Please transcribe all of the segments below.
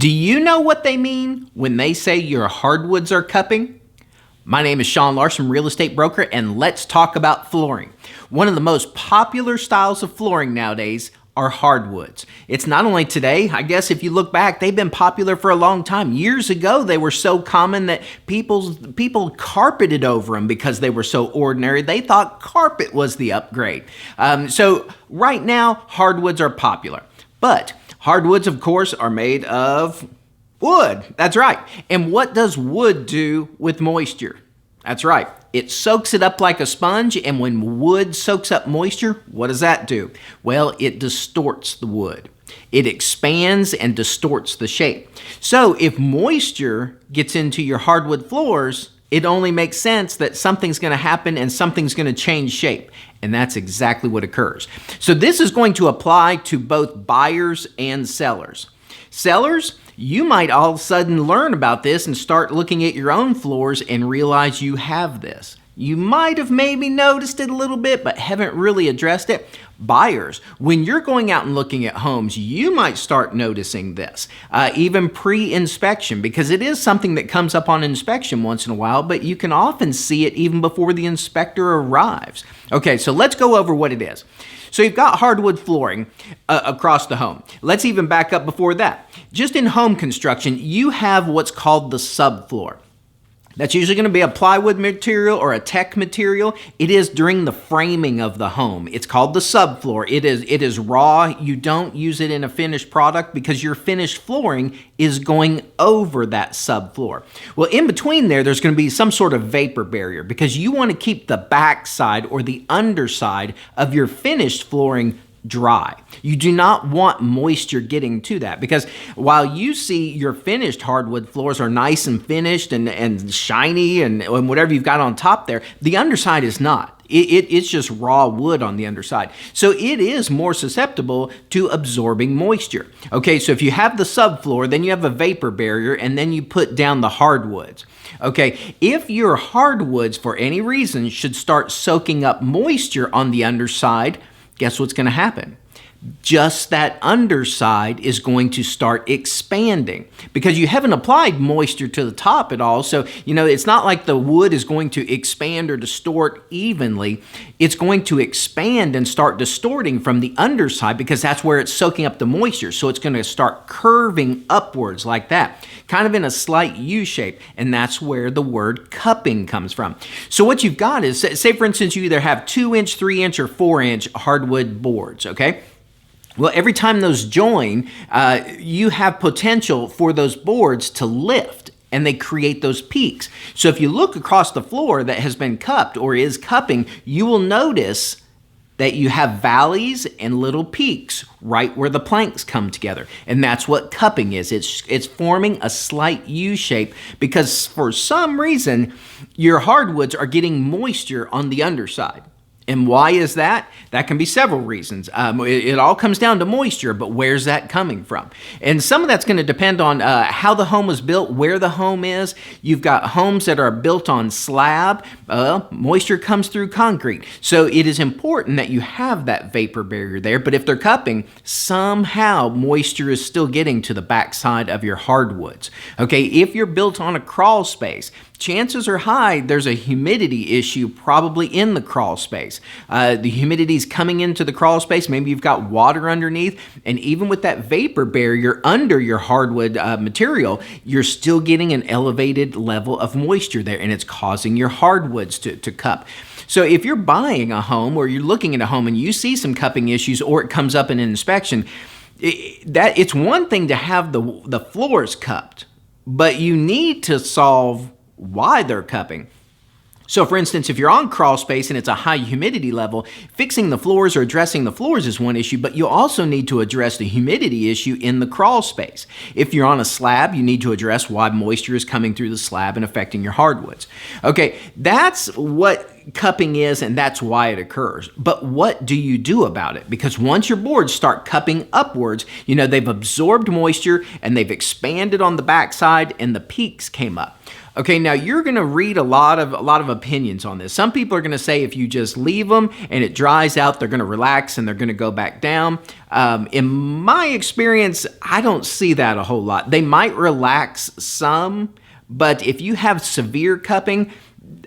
Do you know what they mean when they say your hardwoods are cupping? My name is Sean Larson, real estate broker, and let's talk about flooring. One of the most popular styles of flooring nowadays are hardwoods. It's not only today, I guess if you look back, they've been popular for a long time. Years ago, they were so common that people carpeted over them because they were so ordinary. They thought carpet was the upgrade. So right now, hardwoods are popular. But hardwoods, of course, are made of wood. That's right. And what does wood do with moisture? That's right. It soaks it up like a sponge, and when wood soaks up moisture, what does that do? Well, it distorts the wood. It expands and distorts the shape. So if moisture gets into your hardwood floors, it only makes sense that something's going to happen and something's going to change shape. And that's exactly what occurs. So this is going to apply to both buyers and sellers. Sellers, you might all of a sudden learn about this and start looking at your own floors and realize you have this. You might have maybe noticed it a little bit, but haven't really addressed it. Buyers, when you're going out and looking at homes, you might start noticing this, even pre-inspection, because it is something that comes up on inspection once in a while, but you can often see it even before the inspector arrives. Okay, so let's go over what it is. So you've got hardwood flooring across the home. Let's even back up before that. Just in home construction, you have what's called the subfloor. That's usually going to be a plywood material or a tech material. It is during the framing of the home. It's called the subfloor. It is raw. You don't use it in a finished product because your finished flooring is going over that subfloor. Well, in between there's going to be some sort of vapor barrier because you want to keep the backside or the underside of your finished flooring dry. You do not want moisture getting to that because while you see your finished hardwood floors are nice and finished and shiny and whatever you've got on top there, the underside is not. It's just raw wood on the underside. So it is more susceptible to absorbing moisture. Okay, so if you have the subfloor, then you have a vapor barrier, and then you put down the hardwoods. Okay, if your hardwoods for any reason should start soaking up moisture on the underside, guess what's going to happen? Just that underside is going to start expanding because you haven't applied moisture to the top at all. So, it's not like the wood is going to expand or distort evenly. It's going to expand and start distorting from the underside because that's where it's soaking up the moisture. So it's going to start curving upwards like that, kind of in a slight U shape. And that's where the word cupping comes from. So what you've got is, say for instance, you either have 2-inch, 3-inch, or 4-inch hardwood boards, okay? Well, every time those join, you have potential for those boards to lift, and they create those peaks. So if you look across the floor that has been cupped or is cupping, you will notice that you have valleys and little peaks right where the planks come together. And that's what cupping is. It's forming a slight U shape because for some reason, your hardwoods are getting moisture on the underside. And why is that? That can be several reasons. It all comes down to moisture, but where's that coming from? And some of that's going to depend on how the home was built, where the home is. You've got homes that are built on slab. Moisture comes through concrete. So it is important that you have that vapor barrier there. But if they're cupping, somehow moisture is still getting to the backside of your hardwoods. Okay, if you're built on a crawl space, chances are high there's a humidity issue probably in the crawl space. The humidity is coming into the crawl space. Maybe you've got water underneath. And even with that vapor barrier under your hardwood material, you're still getting an elevated level of moisture there. And it's causing your hardwoods to cup. So if you're buying a home or you're looking at a home and you see some cupping issues or it comes up in an inspection, it's one thing to have the floors cupped, but you need to solve why they're cupping. So for instance, if you're on crawl space and it's a high humidity level, fixing the floors or addressing the floors is one issue, but you also need to address the humidity issue in the crawl space. If you're on a slab, you need to address why moisture is coming through the slab and affecting your hardwoods. Okay, that's what cupping is, and that's why it occurs. But what do you do about it? Because once your boards start cupping upwards, they've absorbed moisture and they've expanded on the backside and the peaks came up. Okay, now you're going to read a lot of opinions on this. Some people are going to say if you just leave them and it dries out, they're going to relax and they're going to go back down. In my experience, I don't see that a whole lot. They might relax some, but if you have severe cupping,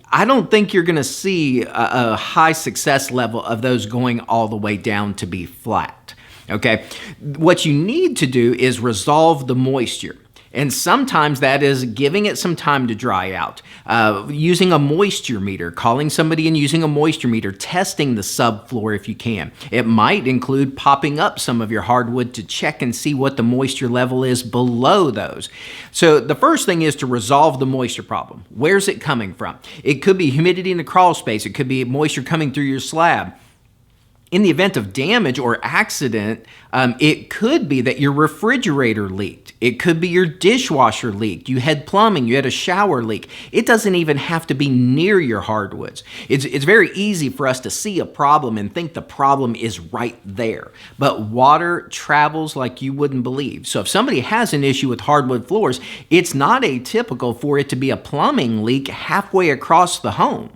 I don't think you're going to see a high success level of those going all the way down to be flat. Okay, what you need to do is resolve the moisture. And sometimes that is giving it some time to dry out, using a moisture meter, calling somebody and using a moisture meter, testing the subfloor if you can. It might include popping up some of your hardwood to check and see what the moisture level is below those. So the first thing is to resolve the moisture problem. Where's it coming from? It could be humidity in the crawl space. It could be moisture coming through your slab. In the event of damage or accident, it could be that your refrigerator leaked. It could be your dishwasher leaked. You had plumbing, you had a shower leak. It doesn't even have to be near your hardwoods. It's very easy for us to see a problem and think the problem is right there. But water travels like you wouldn't believe. So if somebody has an issue with hardwood floors, it's not atypical for it to be a plumbing leak halfway across the home.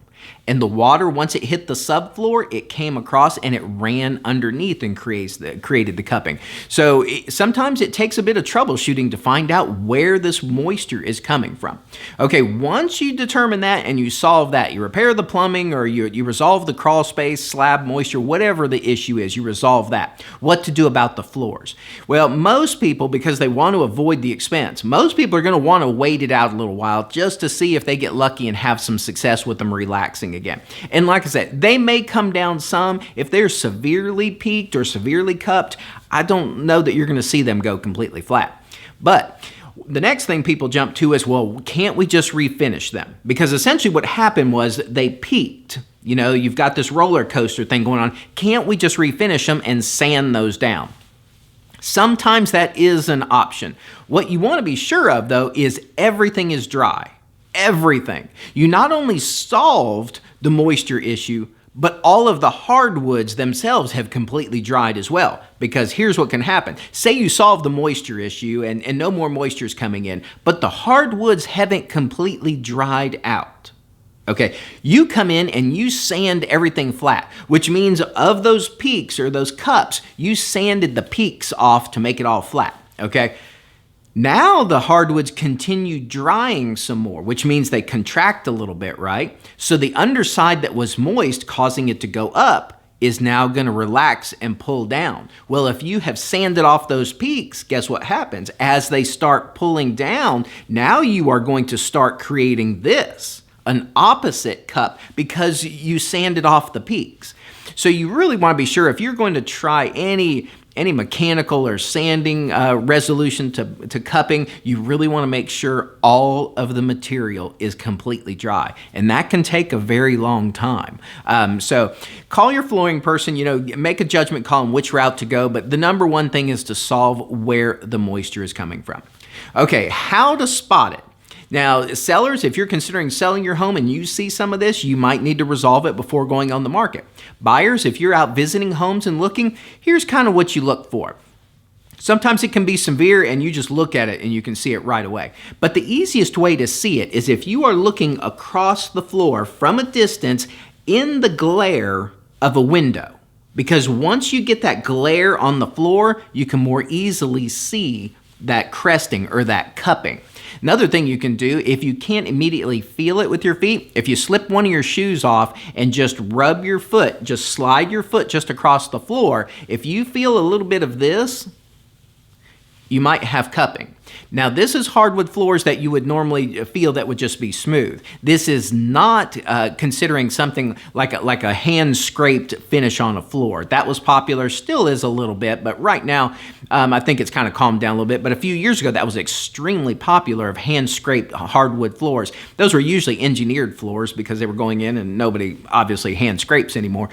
And the water, once it hit the subfloor, it came across and it ran underneath and created the cupping. So sometimes it takes a bit of troubleshooting to find out where this moisture is coming from. Okay, once you determine that and you solve that, you repair the plumbing or you resolve the crawl space, slab moisture, whatever the issue is, you resolve that. What to do about the floors? Well, most people, because they want to avoid the expense, most people are going to want to wait it out a little while just to see if they get lucky and have some success with them relaxing again. And like I said, they may come down some. If they're severely peaked or severely cupped, I don't know that you're going to see them go completely flat. But the next thing people jump to is, well, can't we just refinish them? Because essentially what happened was they peaked. You know, you've got this roller coaster thing going on. Can't we just refinish them and sand those down? Sometimes that is an option. What you want to be sure of, though, is everything is dry. Everything. You not only solved the moisture issue, but all of the hardwoods themselves have completely dried as well. Because here's what can happen. Say you solve the moisture issue and no more moisture is coming in, but the hardwoods haven't completely dried out. Okay, you come in and you sand everything flat, which means of those peaks or those cups, you sanded the peaks off to make it all flat. Okay. Now the hardwoods continue drying some more, which means they contract a little bit, right? So the underside that was moist, causing it to go up, is now going to relax and pull down. Well, if you have sanded off those peaks, guess what happens? As they start pulling down, now you are going to start creating this, an opposite cup, because you sanded off the peaks. So you really want to be sure if you're going to try any mechanical or sanding resolution to cupping, you really want to make sure all of the material is completely dry. And that can take a very long time. So call your flooring person, make a judgment call on which route to go. But the number one thing is to solve where the moisture is coming from. Okay, how to spot it. Now, sellers, if you're considering selling your home and you see some of this, you might need to resolve it before going on the market. Buyers, if you're out visiting homes and looking, here's kind of what you look for. Sometimes it can be severe and you just look at it and you can see it right away. But the easiest way to see it is if you are looking across the floor from a distance in the glare of a window. Because once you get that glare on the floor, you can more easily see that cresting or that cupping. Another thing you can do, if you can't immediately feel it with your feet, if you slip one of your shoes off and just rub your foot, just slide your foot just across the floor, if you feel a little bit of this, you might have cupping. Now, this is hardwood floors that you would normally feel that would just be smooth. This is not considering something like a hand-scraped finish on a floor. That was popular, still is a little bit, but right now I think it's kind of calmed down a little bit. But a few years ago, that was extremely popular of hand-scraped hardwood floors. Those were usually engineered floors because they were going in and nobody obviously hand-scrapes anymore.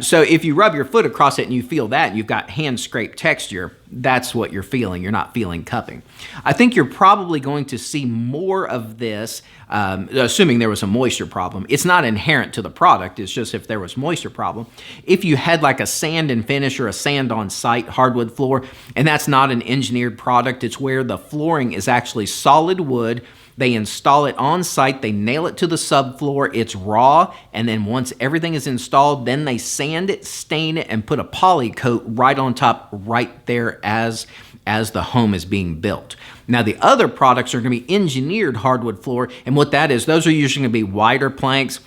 So if you rub your foot across it and you feel that, and you've got hand-scraped texture, that's what you're feeling. You're not feeling cupping. I think you're probably going to see more of this, assuming there was a moisture problem. It's not inherent to the product. It's just if there was moisture problem. If you had like a sand and finish or a sand on site hardwood floor, and that's not an engineered product, it's where the flooring is actually solid wood They install it on site, they nail it to the subfloor, it's raw, and then once everything is installed, then they sand it, stain it, and put a poly coat right on top right there as the home is being built. Now the other products are going to be engineered hardwood floor, and what that is, those are usually going to be wider planks.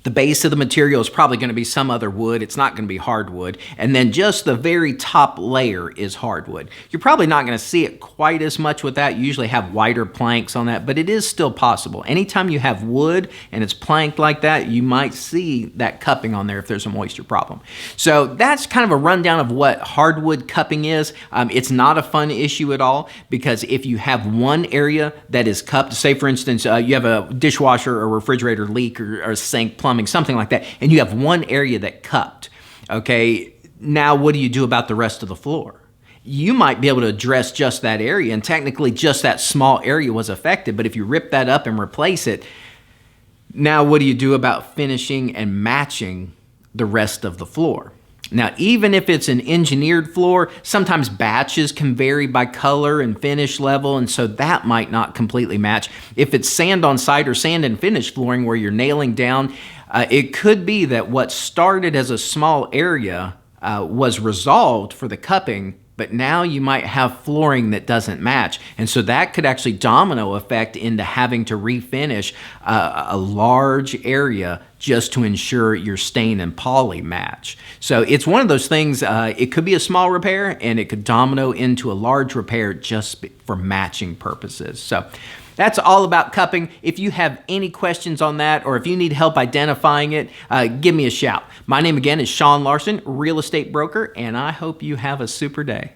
The base of the material is probably going to be some other wood. It's not going to be hardwood. And then just the very top layer is hardwood. You're probably not going to see it quite as much with that. You usually have wider planks on that, but it is still possible. Anytime you have wood and it's planked like that, you might see that cupping on there if there's a moisture problem. So that's kind of a rundown of what hardwood cupping is. It's not a fun issue at all, because if you have one area that is cupped, say for instance, you have a dishwasher or refrigerator leak or a sink, plumbing, something like that, and you have one area that cupped, okay, now what do you do about the rest of the floor? You might be able to address just that area, and technically just that small area was affected, but if you rip that up and replace it, now what do you do about finishing and matching the rest of the floor? Now, even if it's an engineered floor, sometimes batches can vary by color and finish level, and so that might not completely match. If it's sand on site or sand and finish flooring where you're nailing down, it could be that what started as a small area was resolved for the cupping, but now you might have flooring that doesn't match. And so that could actually domino effect into having to refinish a large area just to ensure your stain and poly match. So it's one of those things, it could be a small repair and it could domino into a large repair just for matching purposes. So that's all about cupping. If you have any questions on that, or if you need help identifying it, give me a shout. My name again is Sean Larson, real estate broker, and I hope you have a super day.